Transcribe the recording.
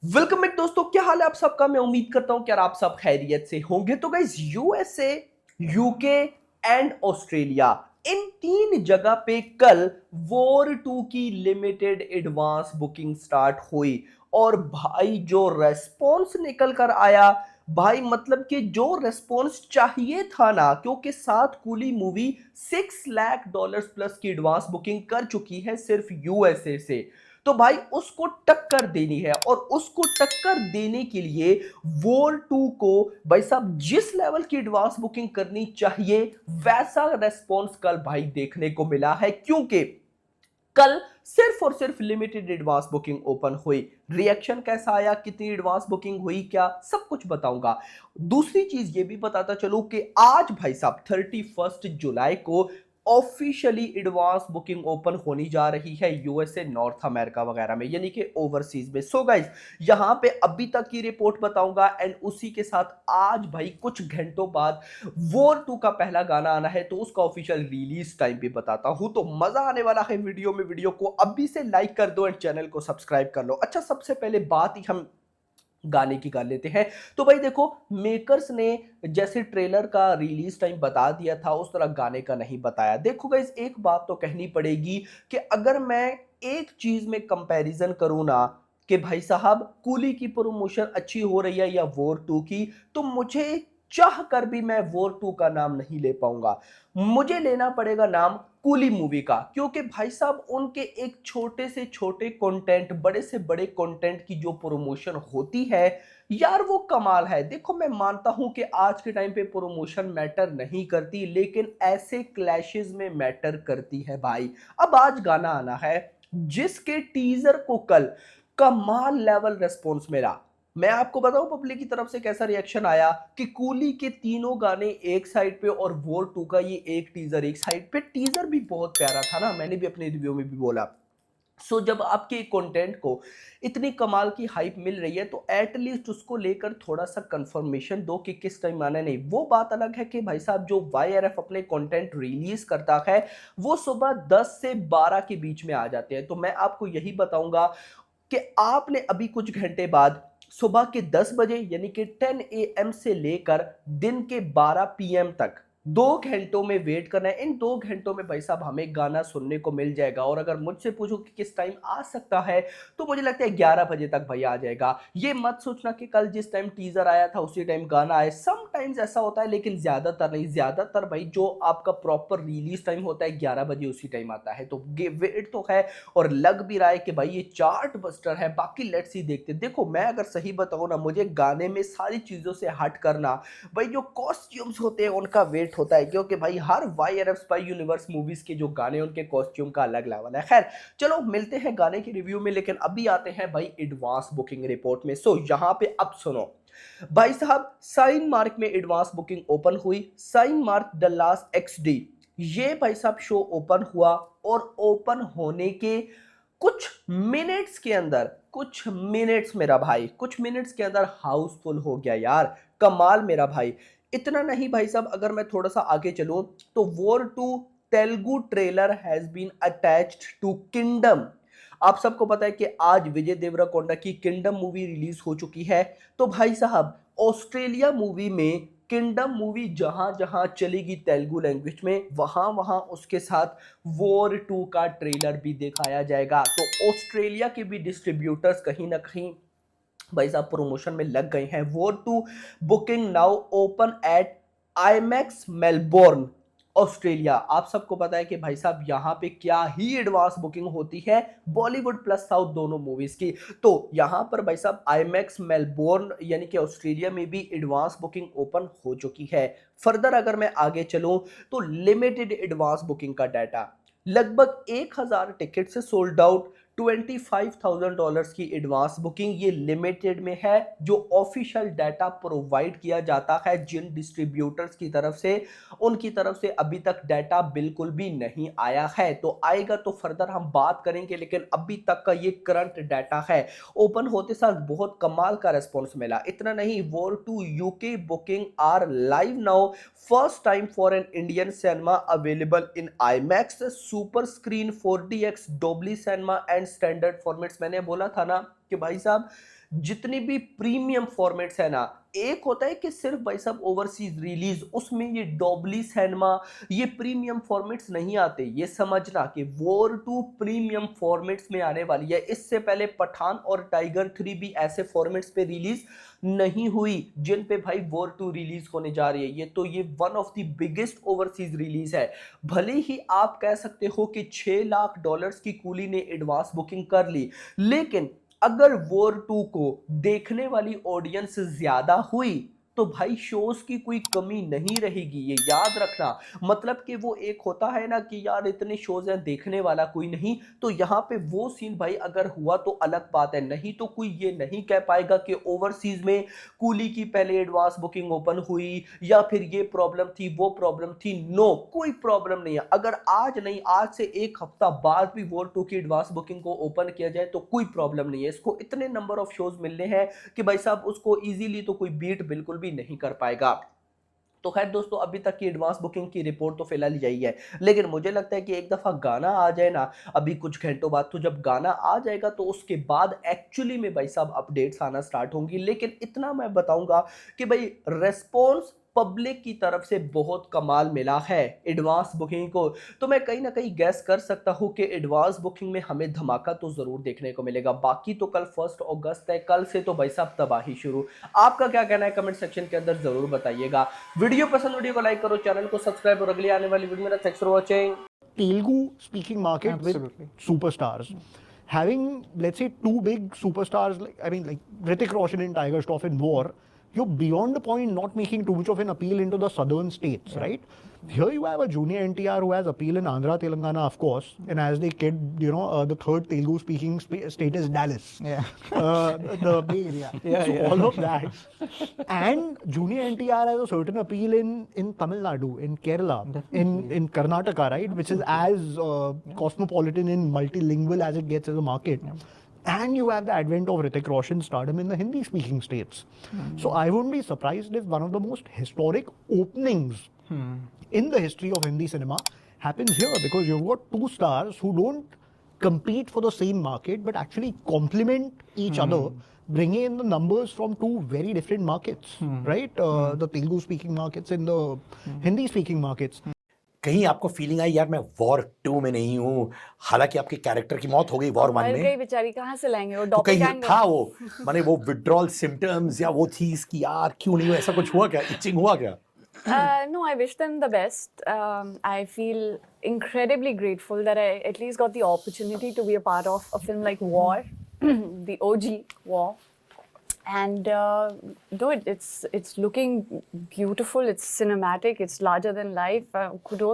Welcome back दोस्तों, क्या हाल है आप सबका। मैं उम्मीद करता हूं कि यार आप सब खैरियत से होंगे। तो guys, USA, UK and Australia, इन तीन जगह पे कल वॉर 2 की लिमिटेड एडवांस बुकिंग स्टार्ट हुई। और भाई जो रेस्पॉन्स निकल कर आया, भाई मतलब कि जो रेस्पॉन्स चाहिए था ना, क्योंकि साथ कूली मूवी $6 लाख प्लस की एडवांस बुकिंग कर चुकी है सिर्फ यूएसए से। तो भाई उसको टक्कर देनी है, और उसको टक्कर देने के लिए वॉर 2 को भाई साहब जिस लेवल की एडवांस बुकिंग करनी चाहिए, वैसा रेस्पॉन्स कल भाई देखने को मिला है। क्योंकि कल सिर्फ और सिर्फ लिमिटेड एडवांस बुकिंग ओपन हुई। रिएक्शन कैसा आया, कितनी एडवांस बुकिंग हुई, क्या सब कुछ बताऊंगा। दूसरी चीज ये भी बताता चलूं कि आज भाई साहब 31 जुलाई को ऑफिशियली एडवांस बुकिंग ओपन होनी जा रही है यूएसए, नॉर्थ अमेरिका वगैरह में, यानी कि ओवरसीज में। सो गाइस, यहां पे अभी तक की रिपोर्ट बताऊंगा, एंड उसी के साथ आज भाई कुछ घंटों बाद वॉर 2 का पहला गाना आना है, तो उसका ऑफिशियल रिलीज टाइम भी बताता हूं। तो मजा आने वाला है वीडियो में। वीडियो को अभी से लाइक कर दो एंड चैनल को सब्सक्राइब कर लो। अच्छा, सबसे पहले बात ही हम गाने की कर लेते हैं। तो भाई देखो, मेकर्स ने जैसे ट्रेलर का रिलीज टाइम बता दिया था, उस तरह गाने का नहीं बताया। देखो गाइस, एक बात तो कहनी पड़ेगी कि अगर मैं एक चीज में कंपैरिजन करूं ना, कि भाई साहब कूली की प्रमोशन अच्छी हो रही है या वॉर 2 की, तो मुझे चाह कर भी मैं वॉर 2 का नाम नहीं ले पाऊंगा। मुझे लेना पड़ेगा नाम कूली मूवी का, क्योंकि भाई साहब उनके एक छोटे से छोटे कंटेंट, बड़े से बड़े कंटेंट की जो प्रमोशन होती है यार, वो कमाल है। देखो, मैं मानता हूं कि आज के टाइम पे प्रमोशन मैटर नहीं करती, लेकिन ऐसे क्लैशेस में मैटर करती है भाई। अब आज गाना आना है जिसके टीजर को कल कमाल लेवल रेस्पॉन्स मिला। मैं आपको बताऊं पब्लिक की तरफ से कैसा रिएक्शन आया, कि कूली के तीनों गाने एक साइड पे और वॉर 2 का ये एक टीजर एक साइड पे। टीजर भी बहुत प्यारा था ना, मैंने भी अपने रिव्यू में भी बोला। जब आपके कंटेंट को इतनी कमाल की हाइप मिल रही है, तो एटलीस्ट उसको लेकर थोड़ा सा कंफर्मेशन दो कि किस टाइम आना है। नहीं, वो बात अलग है कि भाई साहब जो वाईआरएफ अपने कंटेंट रिलीज करता है, वो सुबह 10 से 12 के बीच में आ जाते हैं। तो मैं आपको यही बताऊंगा कि आपने अभी कुछ घंटे बाद सुबह के 10 बजे यानी कि 10 AM से लेकर दिन के 12 PM तक 2 घंटों में वेट करना है। इन 2 घंटों में भाई साहब हमें गाना सुनने को मिल जाएगा। और अगर मुझसे पूछो कि किस टाइम आ सकता है, तो मुझे लगता है 11 बजे तक भाई आ जाएगा। ये मत सोचना कि कल जिस टाइम टीजर आया था उसी टाइम गाना आए। समटाइम्स ऐसा होता है, लेकिन ज्यादातर नहीं। ज्यादातर भाई जो आपका प्रॉपर रिलीज टाइम होता है 11 बजे, उसी टाइम आता है। तो वेट तो है, और लग भी रहा है कि भाई ये चार्ट बस्टर है। बाकी लेट्स सी देखते। देखो, मैं अगर सही बताऊं ना, मुझे गाने में सारी चीजों से हट करना भाई जो कॉस्ट्यूम्स होते हैं उनका वेट होता है, क्योंकि भाई हर वाईआरएफ स्पाई यूनिवर्स मूवीज के जो गाने उनके कॉस्ट्यूम का अलग लेवल है। खैर चलो, मिलते हैं गाने की रिव्यू में, लेकिन अभी आते हैं भाई एडवांस बुकिंग रिपोर्ट में। यहां पे अब सुनो भाई साहब, साइन मार्क में एडवांस बुकिंग ओपन हुई। साइन मार्क डल्लास XD, ये भाई साहब शो ओपन हुआ, और ओपन होने के कुछ मिनट्स के अंदर, कुछ मिनट्स मेरा भाई, कुछ मिनट्स के अंदर हाउसफुल हो गया यार। कमाल मेरा भाई। इतना नहीं भाई साहब, अगर मैं थोड़ा सा आगे चलूं, तो War 2 Telugu trailer has been attached to Kingdom. आप सबको पता है कि आज विजय देवराकोंडा की किंगडम मूवी रिलीज हो चुकी है। तो भाई साहब ऑस्ट्रेलिया मूवी में किंगडम मूवी जहां जहां चलेगी तेलुगु लैंग्वेज में, वहां वहां उसके साथ वॉर 2 का ट्रेलर भी दिखाया जाएगा। तो ऑस्ट्रेलिया के भी डिस्ट्रीब्यूटर्स कहीं ना कहीं भाई साहब प्रमोशन में लग गए हैं। War 2 booking now open at IMAX Melbourne, Australia. आप सबको पता है कि भाई साहब यहाँ पे क्या ही एडवांस बुकिंग होती है बॉलीवुड प्लस साउथ दोनों मूवीज की। तो यहाँ पर भाई साहब IMAX मेलबोर्न यानी कि ऑस्ट्रेलिया में भी एडवांस बुकिंग ओपन हो चुकी है। फर्दर अगर मैं आगे चलूं, तो लिमिटेड एडवांस बुकिंग का डाटा लगभग 1000 टिकट से सोल्ड आउट। $25,000 की एडवांस बुकिंग ये लिमिटेड में है, जो ऑफिशियल डाटा प्रोवाइड किया जाता है जिन डिस्ट्रीब्यूटर्स की तरफ से। उनकी तरफ से अभी तक डाटा बिल्कुल भी नहीं आया है, तो आएगा तो फर्दर हम बात करेंगे, लेकिन अभी तक का ये करंट डाटा है। ओपन होते साथ बहुत कमाल का रेस्पॉन्स मिला। इतना नहीं, war 2 UK booking are live now, first time for an Indian cinema available in IMAX super screen 4DX डोबली सिनेमा एंड स्टैंडर्ड फॉर्मेट्स। मैंने बोला था ना कि भाई साहब जितनी भी प्रीमियम फॉर्मेट्स है ना, एक होता है कि सिर्फ भाई साहब ओवरसीज रिलीज, उसमें ये डॉबली सिनेमा, ये प्रीमियम फॉर्मेट्स नहीं आते। ये समझना कि वॉर 2 प्रीमियम फॉर्मेट्स में आने वाली है। इससे पहले पठान और टाइगर 3 भी ऐसे फॉर्मेट्स पे रिलीज नहीं हुई जिन पे भाई वॉर 2 रिलीज होने जा रही है। ये one of the biggest overseas release है। भले ही आप कह सकते हो कि $6 लाख की कूली ने एडवांस बुकिंग कर ली, लेकिन अगर वॉर 2 को देखने वाली ऑडियंस ज्यादा हुई तो भाई शोज की कोई कमी नहीं रहेगी, ये याद रखना। मतलब कि वो एक होता है ना कि यार इतने शोज हैं देखने वाला कोई नहीं, तो यहाँ पे वो सीन भाई अगर हुआ तो अलग बात है, नहीं तो कोई ये नहीं कह पाएगा कि ओवरसीज में कूली की पहले एडवांस बुकिंग ओपन हुई या फिर ये प्रॉब्लम थी वो प्रॉब्लम थी। नो, कोई प्रॉब्लम नहीं है। अगर आज नहीं, आज से एक हफ्ता बाद भी वॉर 2 की एडवांस बुकिंग को ओपन किया जाए तो कोई प्रॉब्लम नहीं है। इसको इतने नंबर ऑफ शोज मिलने हैं कि भाई साहब उसको इजीली तो कोई बीट बिल्कुल भी नहीं कर पाएगा। तो खैर दोस्तों, अभी तक की एडवांस बुकिंग की रिपोर्ट तो फिलहाल यही है, लेकिन मुझे लगता है कि एक दफा गाना आ जाए ना, अभी कुछ घंटों बाद, तो जब गाना आ जाएगा तो उसके बाद एक्चुअली में भाई साहब अपडेट्स आना स्टार्ट होंगी। लेकिन इतना मैं बताऊंगा कि भाई रेस्पॉन्स पब्लिक की तरफ से बहुत कमाल मिला है एडवांस बुकिंग को। तो मैं कहीं ना कहीं गैस कर सकता हूं कि एडवांस बुकिंग में हमें धमाका तो जरूर देखने को मिलेगा। बाकी तो कल 1 अगस्त है, कल से तो भाई साहब तबाही शुरू। आपका क्या कहना है कमेंट सेक्शन के अंदर जरूर बताइएगा। वीडियो पसंद, वीडियो को लाइक करो, चैनल को सब्सक्राइब, और अगली आने वाली वीडियो में thanks for watching. Telugu speaking market Absolutely. with superstars. Having, let's say, two big superstars, like Hrithik Roshan and Tiger Shroff in war, you're beyond the point not making too much of an appeal into the southern states, right? Here you have a junior NTR who has appeal in Andhra, Telangana, of course, and as they kid, the third Telugu speaking state is Dallas. Yeah. The Bay Area. So all of that. And junior NTR has a certain appeal in Tamil Nadu, in Kerala, in Karnataka, right? Which is as cosmopolitan and multilingual as it gets as a market. And you have the advent of Hrithik Roshan stardom in the Hindi speaking states. So I wouldn't be surprised if one of the most historic openings in the history of Hindi cinema happens here, because you've got two stars who don't compete for the same market but actually complement each other, bringing in the numbers from two very different markets, right? The Telugu speaking markets and the Hindi speaking markets. कहीं आपको feeling आई यार मैं war 2 में नहीं हूँ, हालांकि आपके character की मौत हो गई वॉर 1 मर में, गई बेचारी, कहाँ से लाएंगे वो तो कहीं डॉपलगैंगर। था वो, माने वो विड्रॉल सिम्टम्स या वो थी इसकी यार क्यों नहीं हुआ, ऐसा कुछ हुआ क्या, इचिंग हुआ क्या? No, I wish them the best. I feel incredibly grateful that I at least got the opportunity to be a part of a film like War, the OG War. And dude, it's looking beautiful. It's cinematic. It's larger than life. Kudos